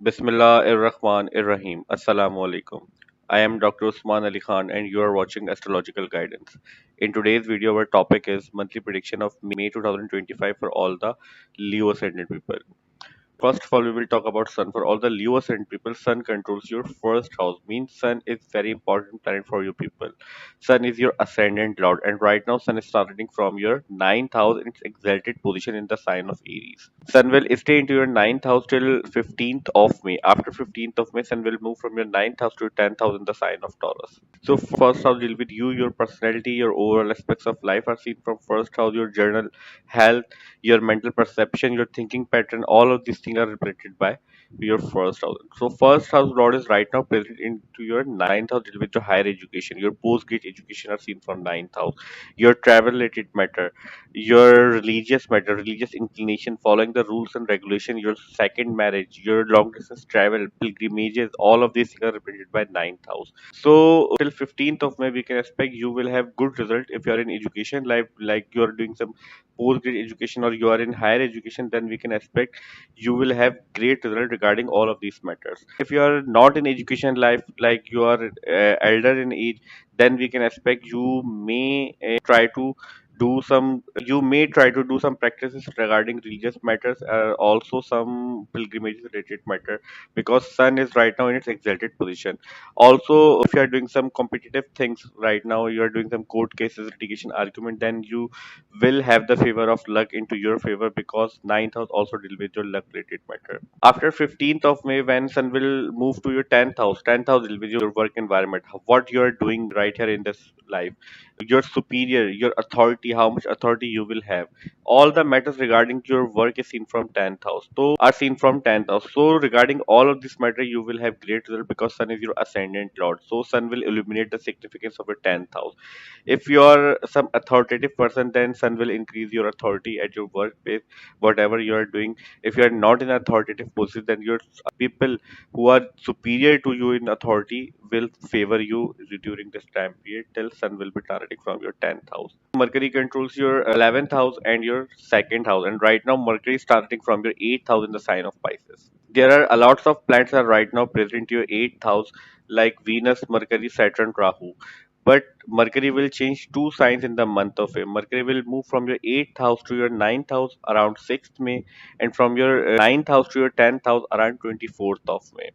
Bismillah ar-Rahman ar-Rahim. Assalamu alaikum. I am Dr. Usman Ali Khan and you are watching Astrological Guidance. In today's video, our topic is monthly prediction of May 2025 for all the Leo Ascendant people. First of all, we will talk about Sun. For all the Leo ascendant people, Sun controls your first house. Means Sun is very important planet for you people. Sun is your ascendant lord, and right now Sun is starting from your ninth house in its exalted position in the sign of Aries. Sun will stay into your ninth house till 15th of May. After 15th of May, Sun will move from your ninth house to your 10th house in the sign of Taurus. So first house deal with you, your personality, your overall aspects of life are seen from first house, your journal, health, your mental perception, your thinking pattern, all of these things are represented by your first house. So first house lord is right now present into your ninth house deal with your higher education. Your post-grad education are seen from ninth house. Your travel related matter, your religious matter, religious inclination, following the rules and regulation, your second marriage, your long distance travel, pilgrimages, all of these things are represented by ninth house. So till 15th of May, we can expect you will have good result if you are in education life, like you are doing some post-grad education or you are in higher education, then we can expect you will have great result regarding all of these matters. If you are not in education life, like you are elder in age, then we can expect you may try to do some practices regarding religious matters, also some pilgrimage related matter, because sun is right now in its exalted position. Also, if you are doing some competitive things right now, you are doing some court cases, litigation argument, then you will have the favor of luck into your favor, because ninth house also deal with your luck related matter. After 15th of May, when Sun will move to your 10th house deal with your work environment, what you are doing right here in this life, your superior, your authority, how much authority you will have. All the matters regarding your work is seen from 10th house. So are seen from 10th house. So regarding all of this matter, you will have great result because Sun is your ascendant lord. So Sun will illuminate the significance of your 10th house. If you are some authoritative person, then sun will increase your authority at your workplace, whatever you are doing. If you are not in authoritative position, then your people who are superior to you in authority will favor you during this time period till sun will be transiting from your 10th house. Mercury controls your 11th house and your second house, and right now Mercury is starting from your 8th house in the sign of Pisces. There are a lots of planets are right now present in your 8th house, like Venus, Mercury, Saturn, Rahu. But Mercury will change two signs in the month of May. Mercury will move from your 8th house to your ninth house around 6th May, and from your ninth house to your 10th house around 24th of May.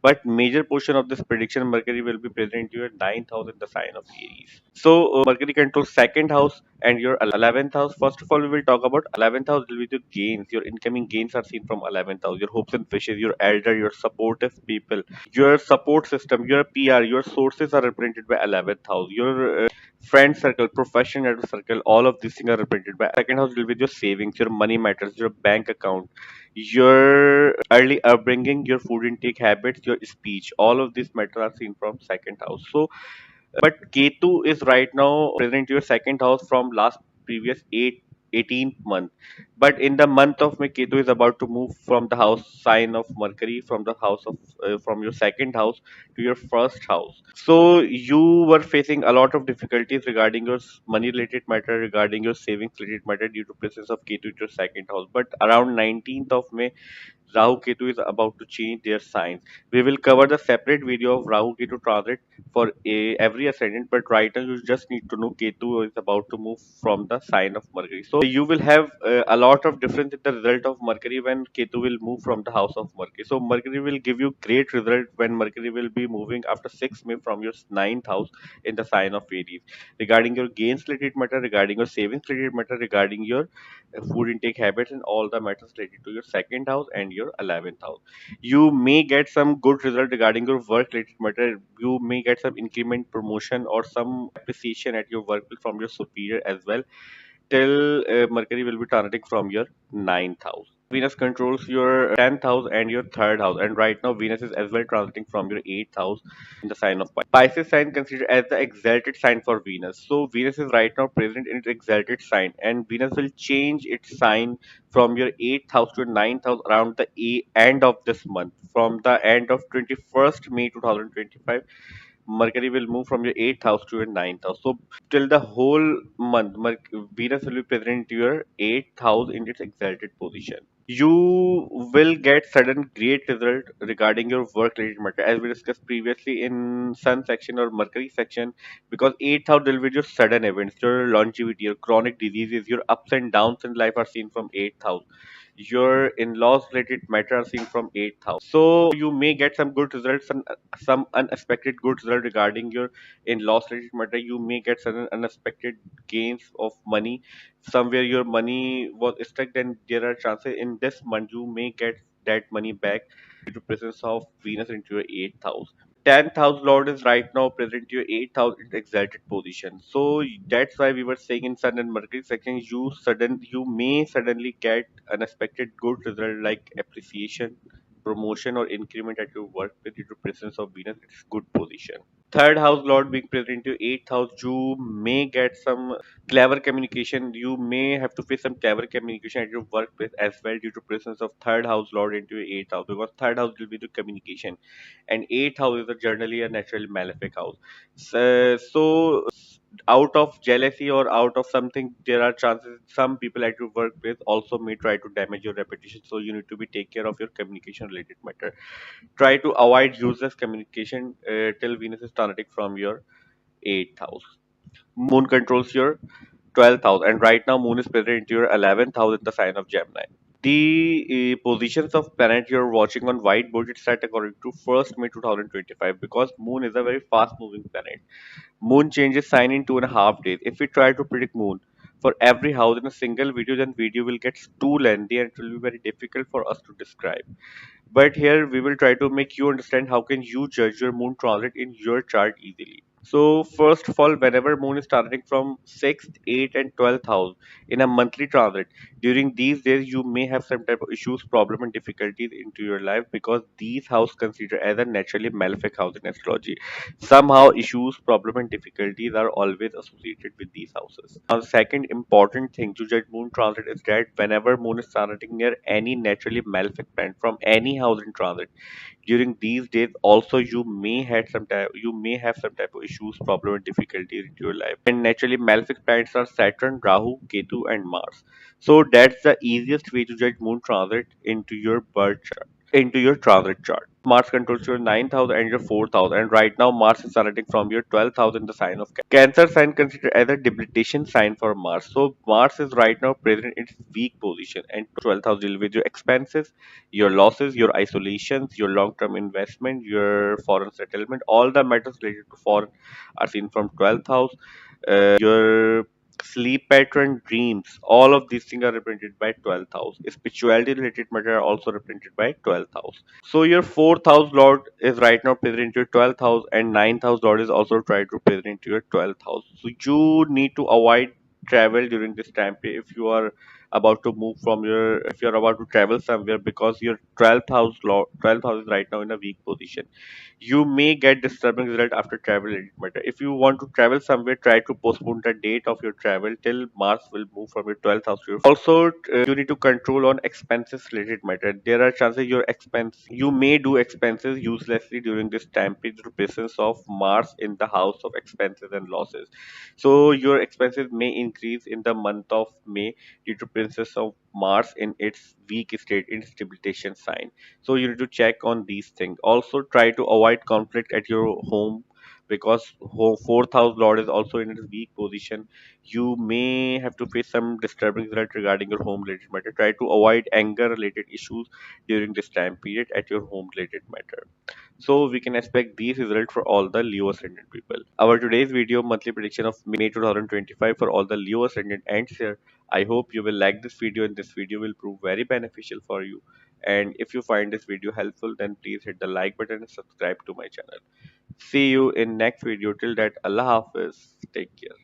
But major portion of this prediction, Mercury will be present in your ninth house in the sign of Aries. So Mercury controls second house and your 11th house. First of all, we will talk about 11th house will be your gains. Your incoming gains are seen from 11th house. Your hopes and wishes, your elder, your supportive people, your support system, your PR, your sources are represented by 11th house. Your friend circle, professional circle, all of these things are represented by second house. Deal with your savings, your money matters, your bank account, your early upbringing, your food intake habits, your speech. All of these matters are seen from second house. So but Ketu is right now present in your second house from last previous 18th month. But in the month of May, Ketu is about to move from the house sign of Mercury, from the house of from your second house to your first house. So you were facing a lot of difficulties regarding your money related matter, regarding your savings related matter due to presence of Ketu in your second house. But around 19th of May, Rahu Ketu is about to change their signs. We will cover the separate video of Rahu Ketu transit for every ascendant, but right now you just need to know Ketu is about to move from the sign of Mercury. So you will have a lot of difference in the result of Mercury when Ketu will move from the house of Mercury. So Mercury will give you great result when Mercury will be moving after 6 May from your ninth house in the sign of Aries. Regarding your gains related matter, regarding your savings related matter, regarding your food intake habits, and all the matters related to your second house and your 11th house. You may get some good result regarding your work related matter. You may get some increment, promotion, or some appreciation at your work from your superior as well, till Mercury will be transiting from your ninth house. Venus controls your 10th house and your third house, and right now Venus is as well transiting from your 8th house in the sign of Pisces. Pisces sign considered as the exalted sign for Venus. So Venus is right now present in its exalted sign, and Venus will change its sign from your 8th house to your ninth house around the end of this month. From the end of 21st May 2025, Mercury will move from your 8th house to your ninth house. So till the whole month, Venus will be present in your 8th house in its exalted position. You will get sudden great result regarding your work related matter, as we discussed previously in sun section or mercury section, because eighth house deal with your sudden events, your longevity, your chronic diseases, your ups and downs in life are seen from eighth house. Your in-laws related matter are seen from eighth house. So you may get some good results and some unexpected good result regarding your in-laws related matter. You may get sudden unexpected gains of money somewhere your money was stuck, then there are chances in this month you may get that money back due to presence of Venus into your eighth house. 10th house lord is right now present to your 8th house in exalted position, so that's why we were saying in sun and mercury section you may suddenly get unexpected good result like appreciation, promotion or increment at your work with due to presence of Venus. It's good position. Third house lord being present to eighth house, you may get some clever communication. You may have to face some clever communication at your workplace as well due to presence of third house lord into your eighth house, because third house will be the communication and eighth house is generally a naturally malefic house. So out of jealousy or out of something, there are chances some people at your workplace also may try to damage your reputation. So you need to be take care of your communication related matter. Try to avoid useless communication till Venus is transiting from your eighth house. Moon controls your 12th house, and right now Moon is present into your 11th house in the sign of Gemini. The positions of planet you're watching on whiteboard it's set according to 1st May 2025, because Moon is a very fast moving planet. Moon changes sign in 2.5 days. If we try to predict Moon for every house in a single video, then video will get too lengthy and it will be very difficult for us to describe. But here we will try to make you understand how can you judge your moon transit in your chart easily. So first of all, whenever moon is transiting from 6th, 8th and 12th house in a monthly transit, during these days you may have some type of issues, problem and difficulties into your life, because these house considered as a naturally malefic house in astrology. Somehow issues, problem and difficulties are always associated with these houses. Now the second important thing to judge moon transit is that whenever moon is transiting near any naturally malefic planet from any house in transit, during these days also you may have some type of issues, problem and difficulties in your life. And naturally malefic planets are Saturn, Rahu, Ketu and Mars. So that's the easiest way to judge moon transit into your birth chart, into your transit chart. Mars controls your ninth house and your fourth house, and right now Mars is transiting from your 12th house in the sign of Cancer sign, considered as a debilitation sign for Mars. So Mars is right now present in its weak position, and 12th house deal with your expenses, your losses, your isolations, your long-term investment, your foreign settlement. All the matters related to foreign are seen from 12th house. Your sleep pattern, dreams, all of these things are represented by 12th house. Spirituality related matter are also represented by 12th house. So your fourth house lord is right now present into your 12th house, and ninth house lord is also trying to present into your 12th house. So you need to avoid travel during this time if you are about to move from your if you're about to travel somewhere, because your 12th house is right now in a weak position. You may get disturbing result after travel it matter. If you want to travel somewhere, try to postpone the date of your travel till Mars will move from your 12th house to your also you need to control on expenses related matter. There are chances your expense you may do expenses uselessly during this time period due to presence of Mars in the house of expenses and losses. So your expenses may increase in the month of May due to presence of Mars in its weak state in stabilization sign. So you need to check on these things. Also try to avoid conflict at your home, because fourth house lord is also in its weak position. You may have to face some disturbing result regarding your home related matter. Try to avoid anger related issues during this time period at your home related matter. So we can expect these results for all the Leo ascendant people. Our today's video monthly prediction of May 2025 for all the Leo ascendant ends here. I hope you will like this video, and this video will prove very beneficial for you. And if you find this video helpful, then please hit the like button and subscribe to my channel. See you in next video. Till that, Allah Hafiz. Take care.